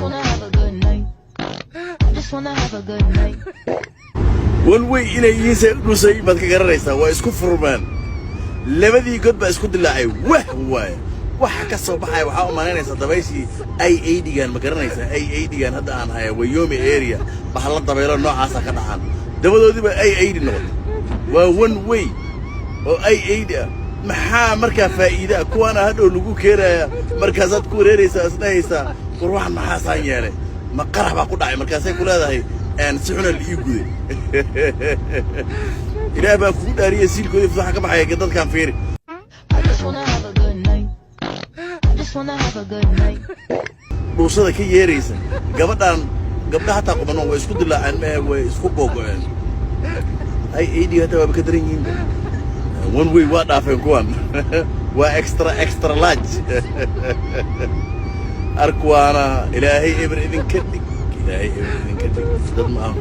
wanna have a good night. I just wanna have a good night. one way inay yihiin dhusay baad ka garanaysaa waa isku furmaan labadii god baa isku dilaacay waxa ka soo baxay waxa u maaneynaysa dabayshii ay aydigan ma garanaysaa ay aydigan hadda aan hayo Wyoming area bahal dabaylo noocaas ka dhacaan dabadoodiba ay aydi noqday waa one way oo ay aydi maxaa markaa faa'iido kuwana hadhow lagu keenaya markaasaad ku wareeraysaa isdhaysaa ruuxan maxaa saan yeelay ma qarax baa ku dhacay markaasay ku leedahay aan si xun ii guday ilaa baa ku dhaariyay silkoodii fasax ka baxay dadkan fiiri I just wanna have a good night. I just wanna have a good night. dhuusada ka yeeraysa gabdhaha taa qubano way isku dilaaceen ma way isku googeen ay eedii hada waa ka daran yihiin one way waa dhaafeen kuwan waa extra large arkwaana ilaahay ibr idin ka dhig dad ma